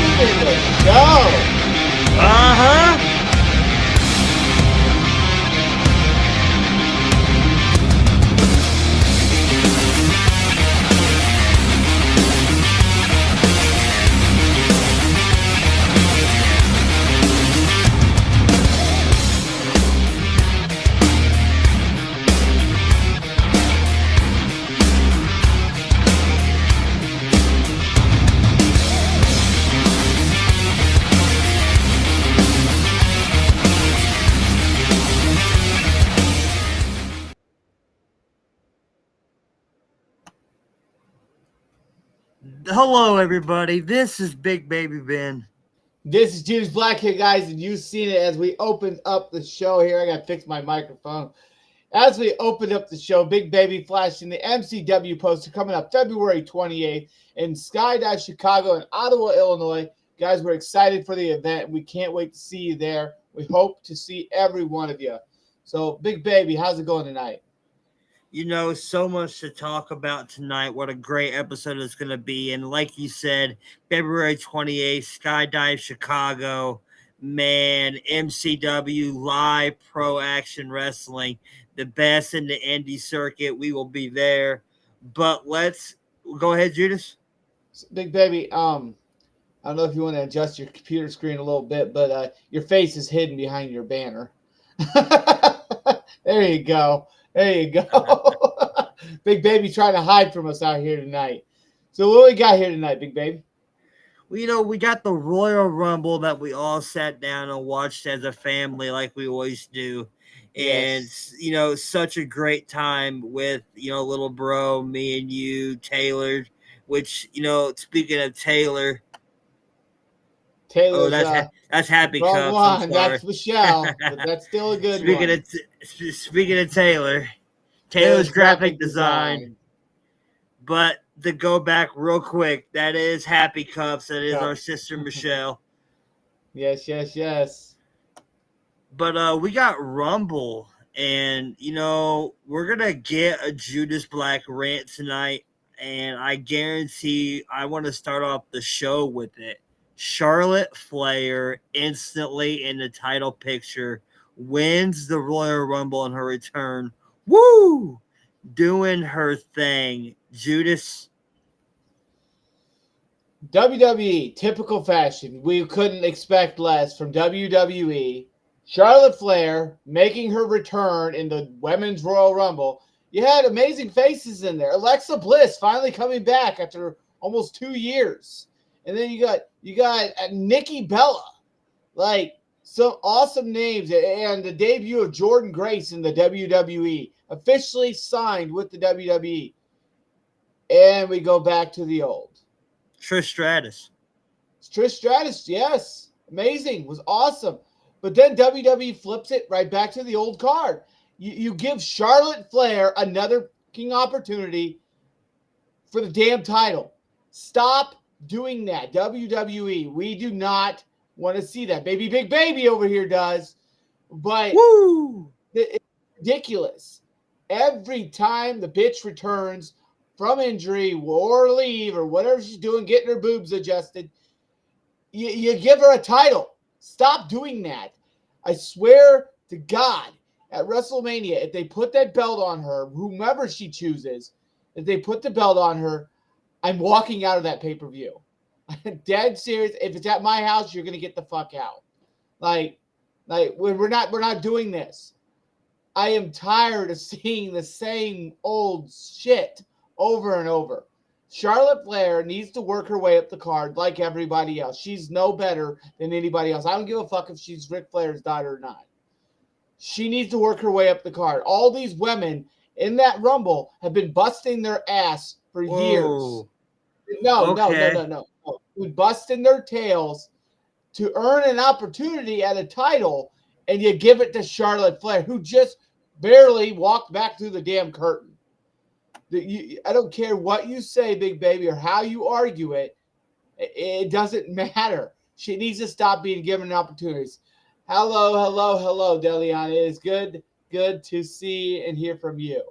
in the show. Uh-huh. Hello, everybody. This is Big Baby Ben. This is Judas Black here, guys, and you've seen it as we opened up the show here. I got to fix my microphone. As we opened up the show, Big Baby flashing the MCW poster coming up February 28th in Skydive Chicago and Ottawa, Illinois. Guys, we're excited for the event. We can't wait to see you there. We hope to see every one of you. So, Big Baby, how's it going tonight? You know, so much to talk about tonight. What a great episode it's going to be. And like you said, February 28th, Skydive Chicago. Man, MCW Live Pro Action Wrestling, the best in the indie circuit. We will be there. But let's go ahead, Judas. Big Baby, I don't know if you want to adjust your computer screen a little bit, but your face is hidden behind your banner. There you go. There you go. Big Baby trying to hide from us out here tonight. So what we got here tonight, Big Baby? Well, you know, we got the Royal Rumble that we all sat down and watched as a family like we always do. And, Yes. you know, such a great time with, you know, little bro, me and you, Taylor, which, you know, speaking of Taylor. Taylor's, that's Happy wrong Cups. one. That's Michelle, but that's still a good one. Speaking of Taylor's graphic design. But to go back real quick, that is Happy Cups. That is our sister Michelle. Yes. But we got Rumble, and you know we're gonna get a Judas Black rant tonight, and I guarantee I want to start off the show with it. Charlotte Flair instantly in the title picture wins the Royal Rumble in her return. Woo! Doing her thing. Judas. WWE, typical fashion. We couldn't expect less from WWE. Charlotte Flair making her return in the Women's Royal Rumble. You had amazing faces in there. Alexa Bliss finally coming back after almost 2 years. And then you got Nikki Bella. Like, some awesome names. And the debut of Jordynne Grace in the WWE. Officially signed with the WWE. And we go back to the old. Trish Stratus. Trish Stratus, yes. Amazing. Was awesome. But then WWE flips it right back to the old card. You give Charlotte Flair another fucking opportunity for the damn title. Stop doing that. WWE, we do not want to see that. Baby Big Baby over here does. But woo! It's ridiculous. Every time the bitch returns from injury or leave or whatever she's doing, getting her boobs adjusted, you give her a title. Stop doing that. I swear to God, at WrestleMania, if they put that belt on her, whomever she chooses, if they put the belt on her, I'm walking out of that pay-per-view. I'm dead serious. If it's at my house, you're gonna get the fuck out. Like we're not doing this. I am tired of seeing the same old shit over and over. Charlotte Flair needs to work her way up the card like everybody else. She's no better than anybody else. I don't give a fuck if she's Ric Flair's daughter or not. She needs to work her way up the card. All these women in that Rumble have been busting their ass for years. No. Been busting their tails to earn an opportunity at a title, and you give it to Charlotte Flair, who just barely walked back through the damn curtain. I don't care what you say, Big Baby, or how you argue it. It doesn't matter. She needs to stop being given opportunities. Hello, Delion. It is good to see and hear from you.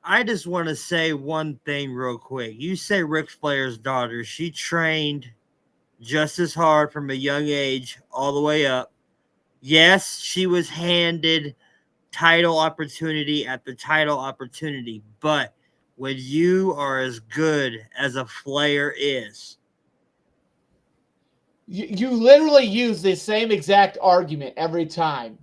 I just want to say one thing real quick. You say Ric Flair's daughter. She trained just as hard from a young age all the way up. Yes, she was handed title opportunity after title opportunity, but when you are as good as a Flair is, You literally use the same exact argument every time.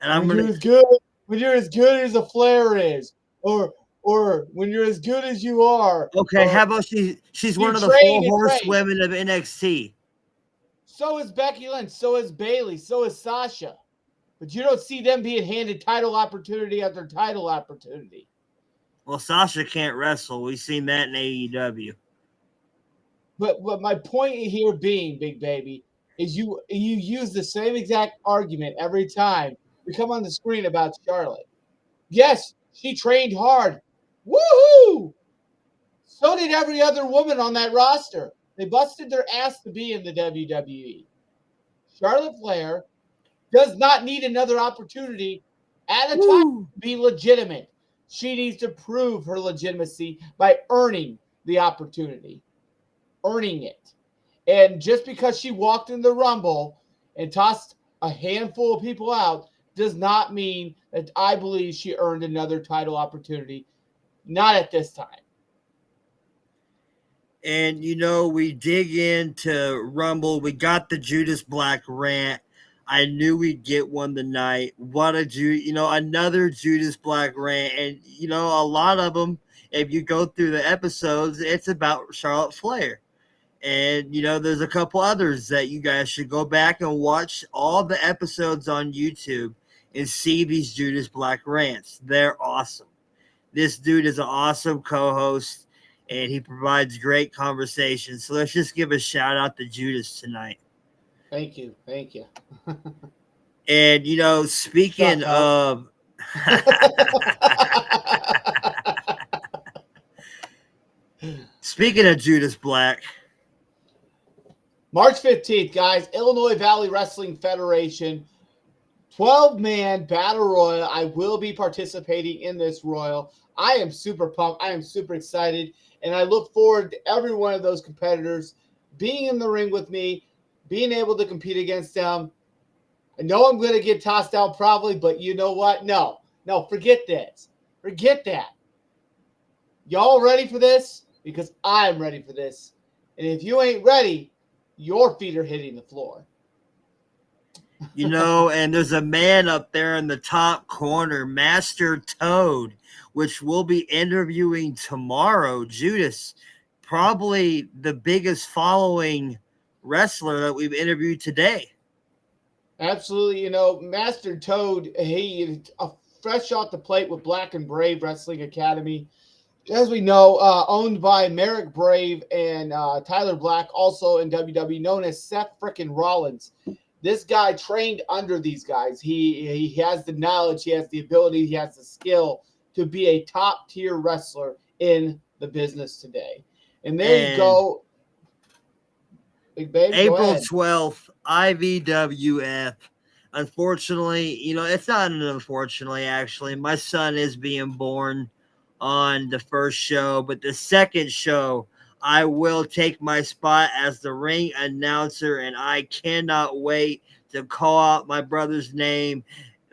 and I'm When gonna you're as good, when you're as good as a Flair is, or when you're as good as you are, okay. or How about she's you one of the four train and train. horsewomen of NXT. So is Becky Lynch. So is Bailey. So is Sasha. But you don't see them being handed title opportunity after title opportunity. Well, Sasha can't wrestle. We've seen that in AEW. But my point here being, Big Baby, is you use the same exact argument every time we come on the screen about Charlotte. Yes, she trained hard. Woohoo! So did every other woman on that roster. They busted their ass to be in the WWE. Charlotte Flair does not need another opportunity at a time Woo! to be legitimate. She needs to prove her legitimacy by earning the opportunity, earning it. And just because she walked in the Rumble and tossed a handful of people out does not mean that I believe she earned another title opportunity. Not at this time. And we dig into Rumble. We got the Judas Black rant. I knew we'd get one tonight. What a another Judas Black rant, and a lot of them. If you go through the episodes, it's about Charlotte Flair, and there's a couple others that you guys should go back and watch all the episodes on YouTube and see these Judas Black rants. They're awesome. This dude is an awesome co-host, and he provides great conversation. So let's just give a shout out to Judas tonight. Thank you. Thank you. And speaking of speaking of Judas Black, March 15th, guys, Illinois Valley Wrestling Federation 12-man battle royal. I will be participating in this royal. I am super pumped. I am super excited. And I look forward to every one of those competitors being in the ring with me, being able to compete against them. I know I'm going to get tossed out probably, but you know what? No, forget this. Forget that. Y'all ready for this? Because I'm ready for this. And if you ain't ready, your feet are hitting the floor. And there's a man up there in the top corner, Master Toad, which we'll be interviewing tomorrow. Judas, probably the biggest following wrestler that we've interviewed today. Absolutely. Master Toad, he fresh off the plate with Black and Brave Wrestling Academy. As we know, owned by Merrick Brave and Tyler Black, also in WWE, known as Seth frickin' Rollins. This guy trained under these guys. He has the knowledge, he has the ability, he has the skill to be a top-tier wrestler in the business today. And there you go. Big baby, April 12th, IVWF. Unfortunately, it's not unfortunately, actually. My son is being born on the first show, but the second show, I will take my spot as the ring announcer, and I cannot wait to call out my brother's name,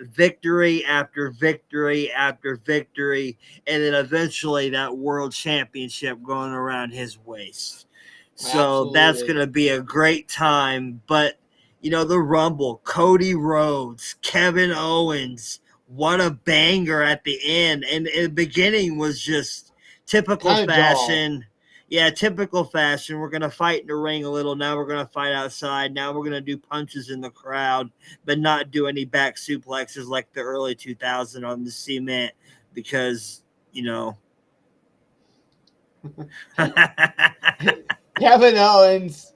victory after victory after victory, and then eventually that world championship going around his waist. So that's going to be a great time. But, the Rumble, Cody Rhodes, Kevin Owens, what a banger at the end. And the beginning was just typical fashion. Yeah, typical fashion. We're going to fight in the ring a little. Now we're going to fight outside. Now we're going to do punches in the crowd, but not do any back suplexes like the early 2000s on the cement because, Kevin Owens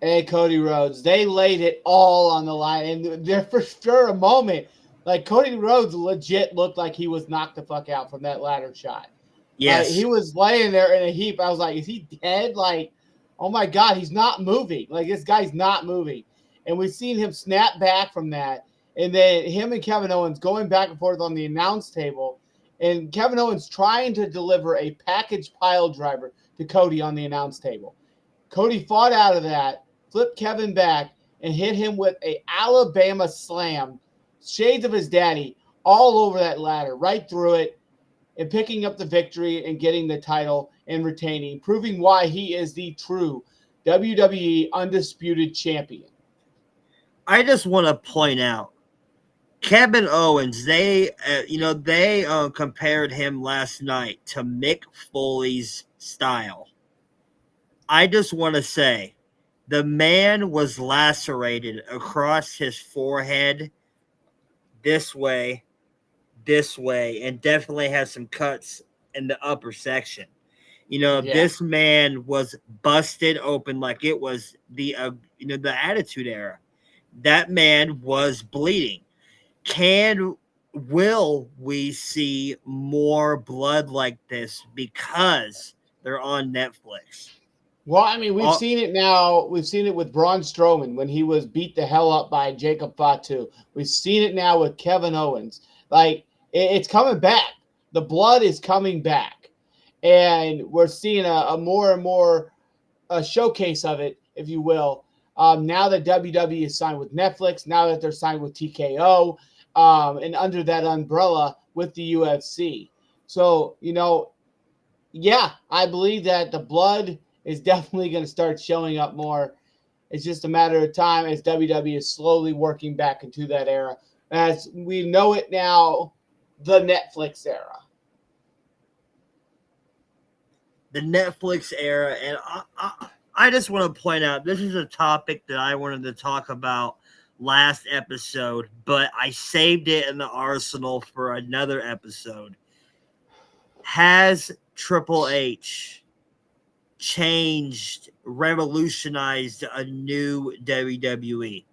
and Cody Rhodes, they laid it all on the line. And there for sure a moment, like Cody Rhodes legit looked like he was knocked the fuck out from that ladder shot. Yes. He was laying there in a heap. I was like, is he dead? Like, oh my God, he's not moving. Like, this guy's not moving. And we've seen him snap back from that. And then him and Kevin Owens going back and forth on the announce table. And Kevin Owens trying to deliver a package pile driver to Cody on the announce table. Cody fought out of that. flipped Kevin back and hit him with a Alabama slam, shades of his daddy, all over that ladder, right through it, and picking up the victory and getting the title and retaining, proving why he is the true WWE Undisputed Champion. I just want to point out Kevin Owens. They compared him last night to Mick Foley's style. I just want to say the man was lacerated across his forehead this way, and definitely has some cuts in the upper section. This man was busted open like it was the Attitude Era. That man was bleeding. Will we see more blood like this because they're on Netflix? Well, I mean, we've seen it now. We've seen it with Braun Strowman when he was beat the hell up by Jacob Fatu. We've seen it now with Kevin Owens. Like, it's coming back. The blood is coming back. And we're seeing a more and more showcase of it, if you will. Now that WWE is signed with Netflix, now that they're signed with TKO, and under that umbrella with the UFC. So, yeah, I believe that the blood is definitely going to start showing up more. It's just a matter of time as WWE is slowly working back into that era. As we know it now, the Netflix era. The Netflix era. And I just want to point out, this is a topic that I wanted to talk about last episode, but I saved it in the arsenal for another episode. Has Triple H changed, revolutionized a new WWE?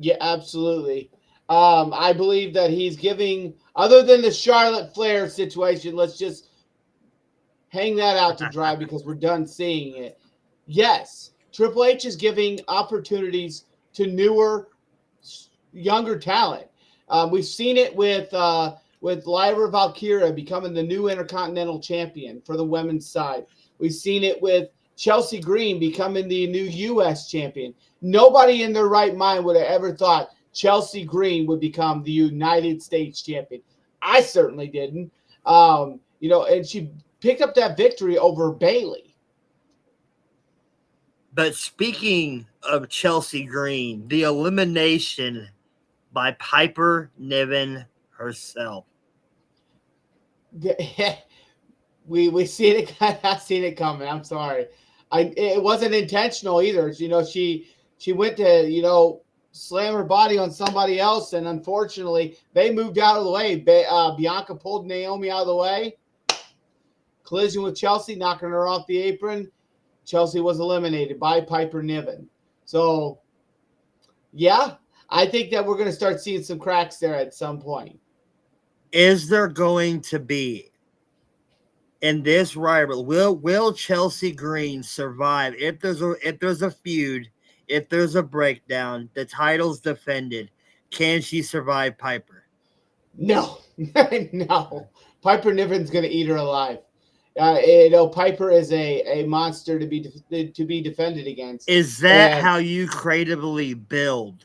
Yeah, absolutely. I believe that he's giving, other than the Charlotte Flair situation, let's just hang that out to dry because we're done seeing it. Yes, Triple H is giving opportunities to newer, younger talent. We've seen it with Lyra Valkyria becoming the new Intercontinental Champion for the women's side. We've seen it with Chelsea Green becoming the new U.S. Champion. Nobody in their right mind would have ever thought Chelsea Green would become the United States Champion. I certainly didn't. And she picked up that victory over Bayley. But speaking of Chelsea Green, the elimination by Piper Niven herself. We seen it. I seen it coming. I'm sorry. It wasn't intentional either. She went to slam her body on somebody else, and unfortunately, they moved out of the way. Bianca pulled Naomi out of the way. Collision with Chelsea, knocking her off the apron. Chelsea was eliminated by Piper Niven. So, yeah, I think that we're going to start seeing some cracks there at some point. Is there going to be in this rivalry? Will Chelsea Green survive if there's a feud, if there's a breakdown, the title's defended? Can she survive Piper? No, no. Piper Niven's going to eat her alive. Piper is a monster to be defended against. Is that how you creatively build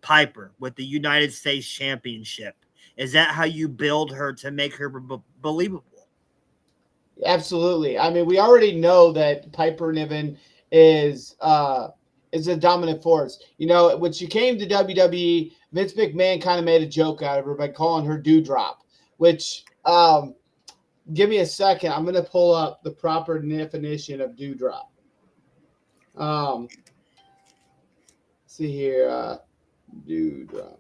Piper with the United States Championship? Is that how you build her to make her believable? Absolutely. I mean, we already know that Piper Niven is a dominant force. When she came to WWE, Vince McMahon kind of made a joke out of her by calling her Dewdrop, which give me a second. I'm going to pull up the proper definition of Dewdrop. See here. Dewdrop.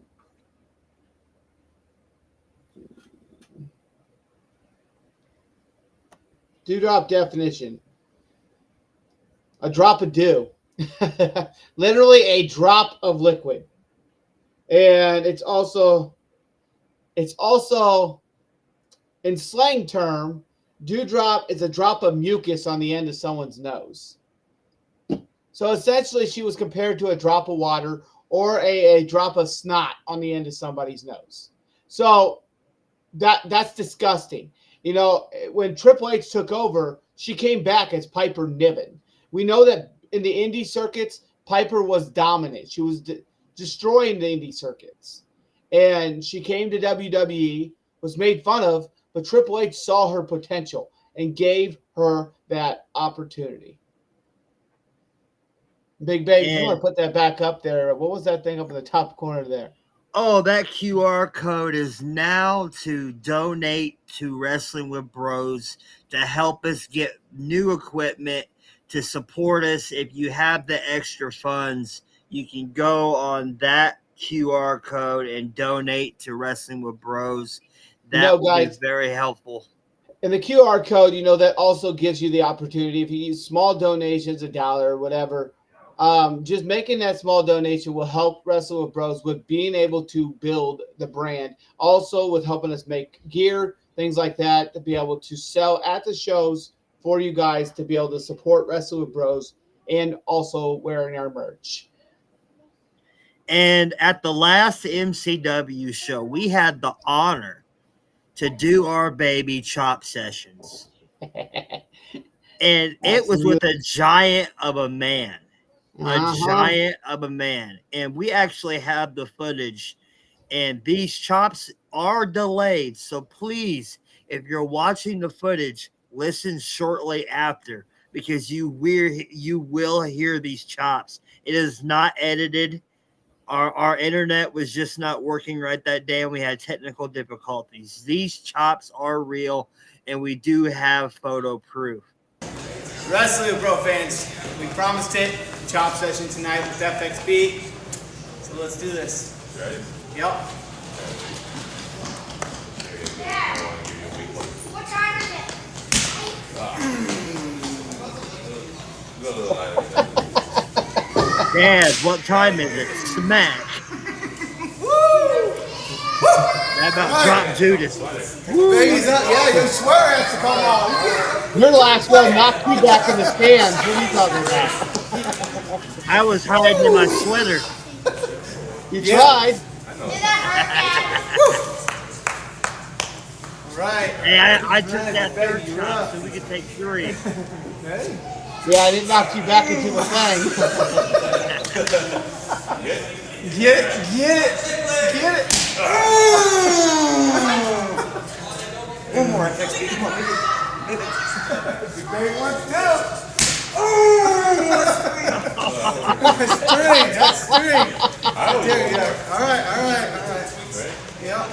Dewdrop definition. A drop of dew. Literally a drop of liquid. And it's also in slang term, dewdrop is a drop of mucus on the end of someone's nose. So essentially she was compared to a drop of water or a drop of snot on the end of somebody's nose. So that's disgusting. When Triple H took over, she came back as Piper Niven. We know that in the indie circuits, Piper was dominant. She was destroying the indie circuits. And she came to WWE, was made fun of, but Triple H saw her potential and gave her that opportunity. Big Babe, if you want to put that back up there, what was that thing up in the top corner there? Oh, that QR code is now to donate to Wrestling with Bros to help us get new equipment, to support us. If you have the extra funds, you can go on that QR code and donate to Wrestling with Bros. That will be very helpful. And the QR code, that also gives you the opportunity, if you use small donations, $1 or whatever, just making that small donation will help Wrestle with Bros with being able to build the brand. Also with helping us make gear, things like that, to be able to sell at the shows for you guys to be able to support Wrestle with Bros and also wearing our merch. And at the last MCW show, we had the honor to do our baby chop sessions. And it was with a giant of a man. Giant of a man. And we actually have the footage. And these chops are delayed. So please, if you're watching the footage, listen shortly after, because you will hear these chops. It is not edited. Our internet was just not working right that day, and we had technical difficulties. These chops are real, and we do have photo proof. Wrestling with Bro fans, we promised it. Chop session tonight with FXB. So let's do this. Ready? Yep. Dad, what time is it? Dad, what time is it? Smash. That about dropped Judas. Baby's up. Yeah, your swear has to come on. Your last one knocked you back in the stands. What are you talking about? I was hiding in my sweater. You tried. All right. Hey, I took that third shot so we could take 3. Ready? Yeah, I didn't knock you back into the thing. Get it. One more, FXB. Come on, make it. Big Baby wants to. That's three. Yeah. All right. Yeah.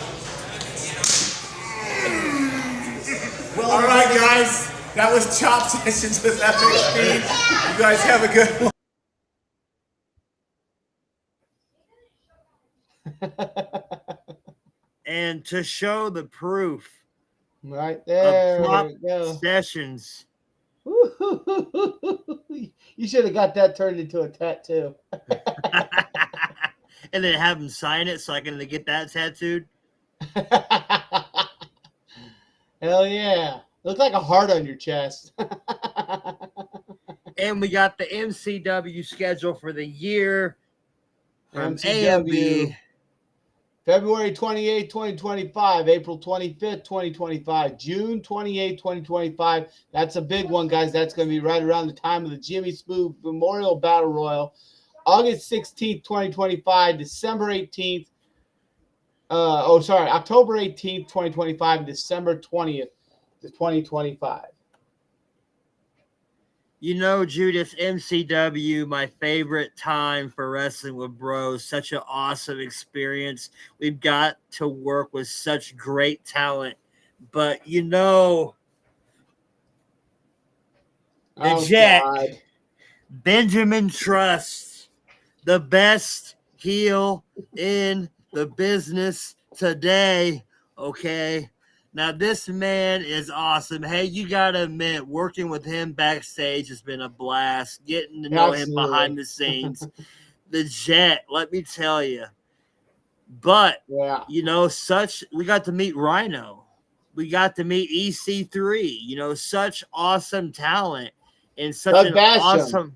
All right, guys. That was Chop Sessions with FXB. You guys have a good one. And to show the proof Right there. of Chop Sessions. You should have got that turned into a tattoo. And then have him sign it so I can get that tattooed. Hell yeah. Looks like a heart on your chest. And we got the MCW schedule for the year from MCW. AMB. February 28, 2025, April 25th, 2025, June 28, 2025. That's a big one, guys. That's going to be right around the time of the Jimmy Smooth Memorial Battle Royal. August 16th, 2025, December 18th. October 18th, 2025, December 20th, 2025. You know, Judas, MCW, my favorite time for Wrestling with Bros. Such an awesome experience. We've got to work with such great talent. But, the Jet, God. Benjamin Trust, the best heel in the business today, okay? Now, this man is awesome. Hey, you got to admit, working with him backstage has been a blast. Getting to know him behind the scenes. The Jet, let me tell you. But, we got to meet Rhino. We got to meet EC3. Such awesome talent. And such awesome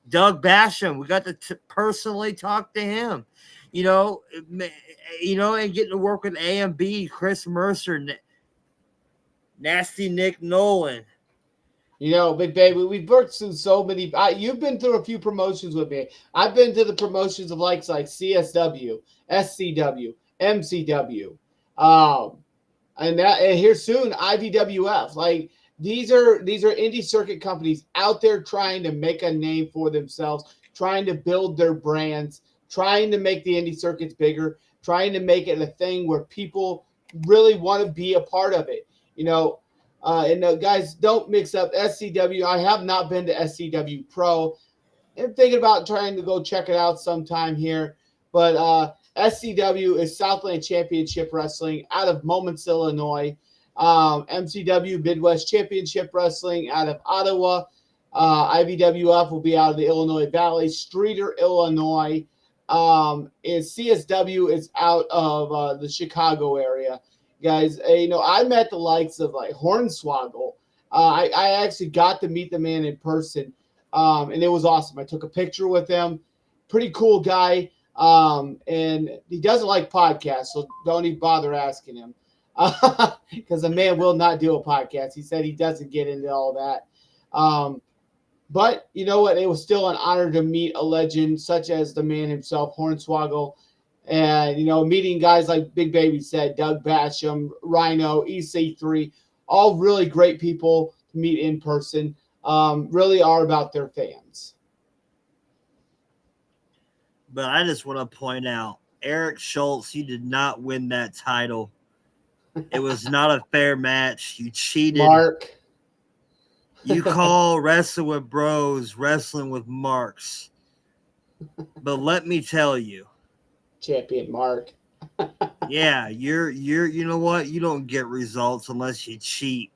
Doug Basham. We got to personally talk to him. And getting to work with AMB, Chris Mercer, Nasty Nick Nolan, You know, Big Baby, we've worked through so many. You've been through a few promotions with me. I've been to the promotions of like CSW, SCW, MCW, um, and here soon IVWF. Like these are indie circuit companies out there trying to make a name for themselves, trying to build their brands, trying to make the indie circuits bigger, trying to make it a thing where people really want to be a part of it. You know, guys, don't mix up SCW. I have not been to SCW Pro. I'm thinking about trying to go check it out sometime here. But SCW is Southland Championship Wrestling out of Moments, Illinois. MCW, Midwest Championship Wrestling out of Ottawa. IVWF will be out of the Illinois Valley. Streeter, Illinois. CSW is out of the Chicago area. Guys, I met the likes of like Hornswoggle. I actually got to meet the man in person, and it was awesome. I took a picture with him. Pretty cool guy, and he doesn't like podcasts, so don't even bother asking him, because the man will not do a podcast. He said he doesn't get into all that. But you know what? It was still an honor to meet a legend such as the man himself, Hornswoggle. And, meeting guys like Big Baby said, Doug Basham, Rhino, EC3, all really great people to meet in person, really are about their fans. But I just want to point out, Eric Schultz, you did not win that title. It was not a fair match. You cheated. Mark. You call wrestling with bros wrestling with marks. But let me tell you, Champion Mark. yeah, you're you know what? You don't get results unless you cheat.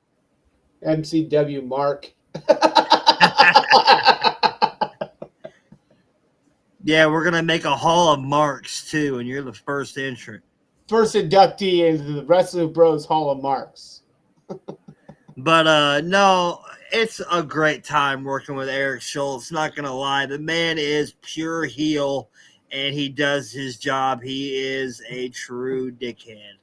MCW Mark. Yeah, we're gonna make a hall of marks too, and you're the first entrant. First inductee into the Wrestling Bros Hall of Marks. But no, it's a great time working with Eric Schultz. Not gonna lie, the man is pure heel. And he does his job. He is a true dickhead.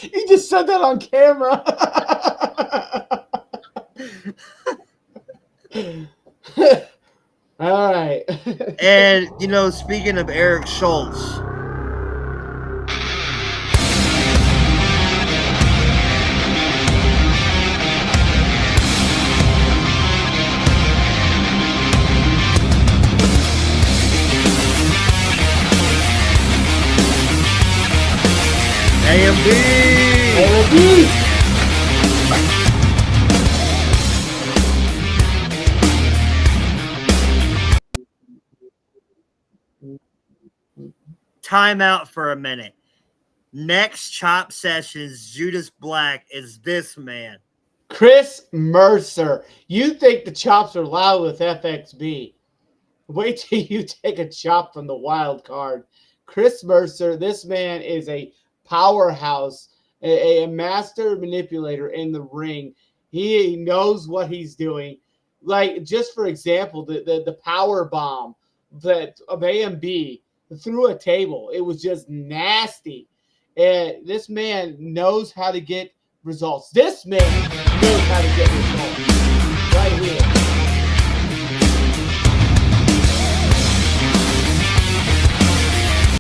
You just said that on camera. All right. And, speaking of Eric Schultz, AMD. Time out for a minute. Next Chop Sessions, Judas Black is this man. Chris Mercer. You think the chops are loud with FXB. Wait till you take a chop from the wild card. Chris Mercer, this man is a powerhouse, a master manipulator in the ring. He knows what he's doing. Like, just for example, the power bomb that of AMB through a table. It was just nasty. And this man knows how to get results. This man knows how to get results. Right here.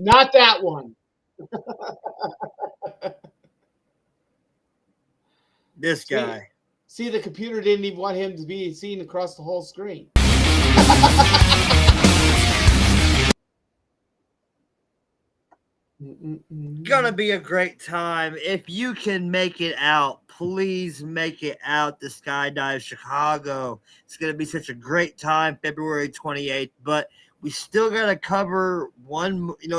Not that one. This guy. See, the computer didn't even want him to be seen across the whole screen. Gonna be a great time. If you can make it out, please make it out to Skydive Chicago. It's gonna be such a great time, February 28th. But we still gotta cover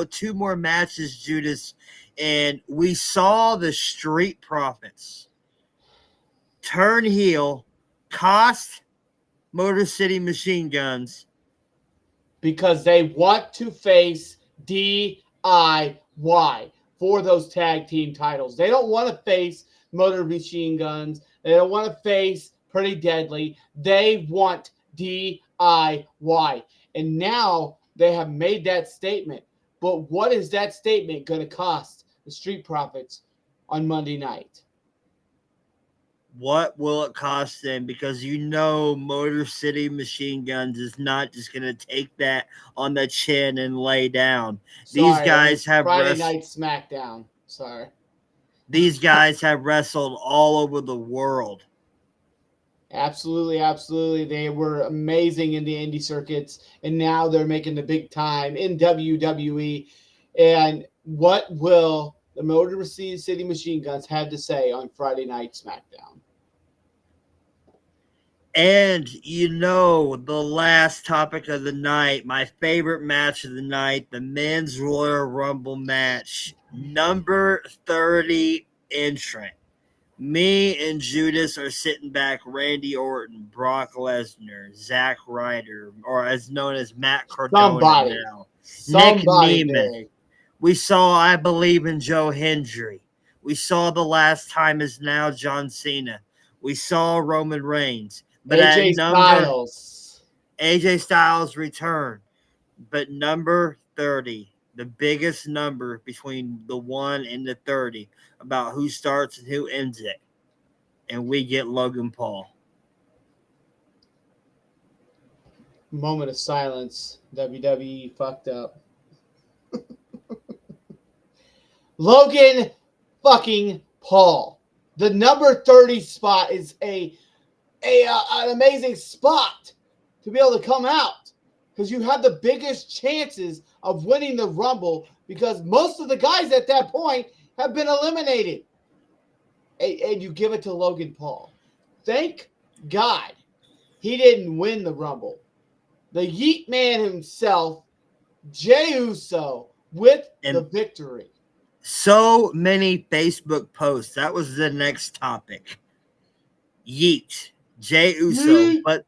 two more matches, Judas. And we saw the Street Profits turn heel, cost Motor City Machine Guns because they want to face DIY for those tag team titles. They don't want to face Motor Machine Guns. They don't want to face Pretty Deadly. They want DIY. And now they have made that statement. But what is that statement going to cost the Street Profits? on Monday night. What will it cost them? Because Motor City Machine Guns is not just going to take that on the chin and lay down. These Sorry, guys have Friday night SmackDown. Sorry. These guys have wrestled all over the world. Absolutely, absolutely. They were amazing in the indie circuits, and now they're making the big time in WWE. And what will the Motor City Machine Guns have to say on Friday night SmackDown? And the last topic of the night, my favorite match of the night, the men's Royal Rumble match, number 30 entrant. Me and Judas are sitting back. Randy Orton, Brock Lesnar, Zack Ryder, or as known as Matt Cardona now, Nick Nemeth. Big. We saw I Believe in Joe Hendry. We saw The Last Time Is Now John Cena. We saw Roman Reigns. But AJ Styles. AJ Styles returned. But number 30, the biggest number between the 1 and the 30 about who starts and who ends it. And we get Logan Paul. Moment of silence. WWE fucked up. Logan fucking Paul. The number 30 spot is an amazing spot to be able to come out, because you have the biggest chances of winning the Rumble, because most of the guys at that point have been eliminated. And you give it to Logan Paul. Thank God he didn't win the Rumble. The Yeet Man himself, Jey Uso, with the victory. So many Facebook posts. That was the next topic. Yeet. Jey Uso. Yeet. But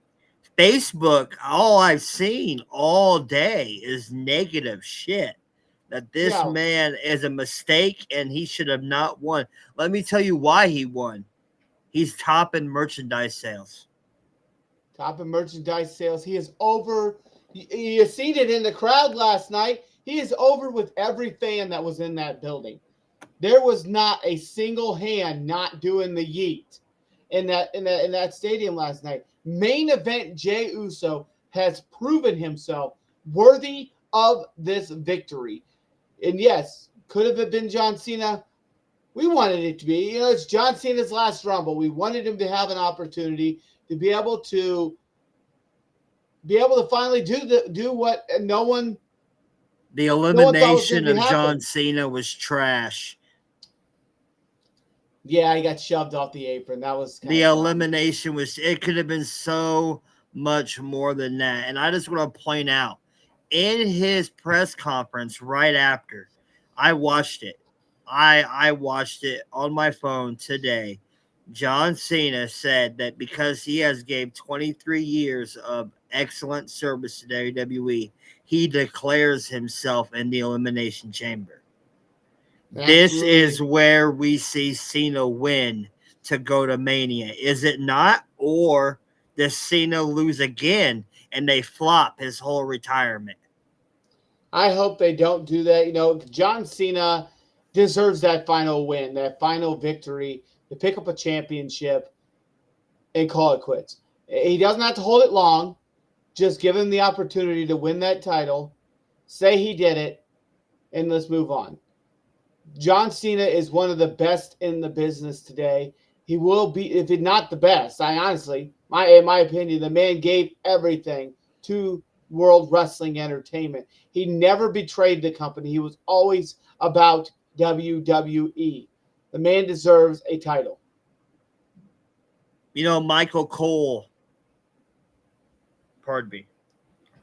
Facebook, all I've seen all day is negative shit. That this man is a mistake and he should have not won. Let me tell you why he won. He's top in merchandise sales. Top in merchandise sales. He is over. You seen it in the crowd last night. He is over with every fan that was in that building. There was not a single hand not doing the yeet in that stadium last night. Main event Jey Uso has proven himself worthy of this victory. And yes, could have it been John Cena? We wanted it to be. It's John Cena's last Rumble. We wanted him to have an opportunity to be able to finally do what no one. The elimination of John Cena was trash. Yeah, he got shoved off the apron. That was the elimination was. It could have been so much more than that. And I just want to point out, in his press conference right after, I watched it. I watched it on my phone today. John Cena said that because he has gave 23 years of excellent service to WWE, he declares himself in the Elimination Chamber. Absolutely. This is where we see Cena win to go to Mania. Is it not? Or does Cena lose again and they flop his whole retirement? I hope they don't do that. John Cena deserves that final win, that final victory, to pick up a championship and call it quits. He doesn't have to hold it long. Just give him the opportunity to win that title, say he did it, and let's move on. John Cena is one of the best in the business today. He will be, if not the best. In my opinion, the man gave everything to World Wrestling Entertainment. He never betrayed the company. He was always about WWE. The man deserves a title. Michael Cole,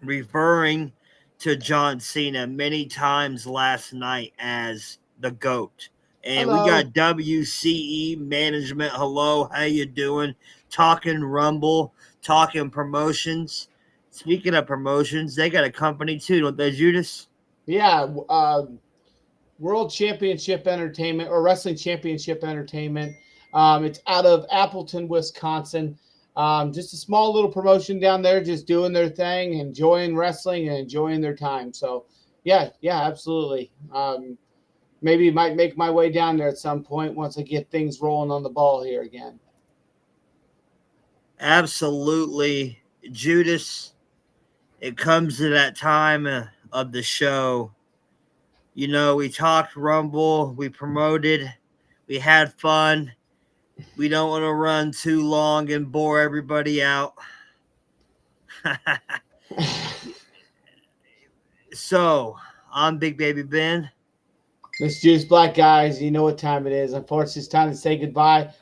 referring to John Cena many times last night as the GOAT. And hello. We got WCE management. Hello, how you doing? Talking Rumble, talking promotions. Speaking of promotions, they got a company too, don't they, Judas? Yeah, World Championship Entertainment, or Wrestling Championship Entertainment. It's out of Appleton, Wisconsin. Just a small little promotion down there, just doing their thing, enjoying wrestling and enjoying their time. So, yeah, absolutely. maybe might make my way down there at some point once I get things rolling on the ball here again. Absolutely, Judas. It comes to that time of the show. You know, we talked Rumble, we promoted, we had fun. We don't want to run too long and bore everybody out. So, I'm Big Baby Ben. Miss Juice Black, guys, you know what time it is. Unfortunately, it's time to say goodbye.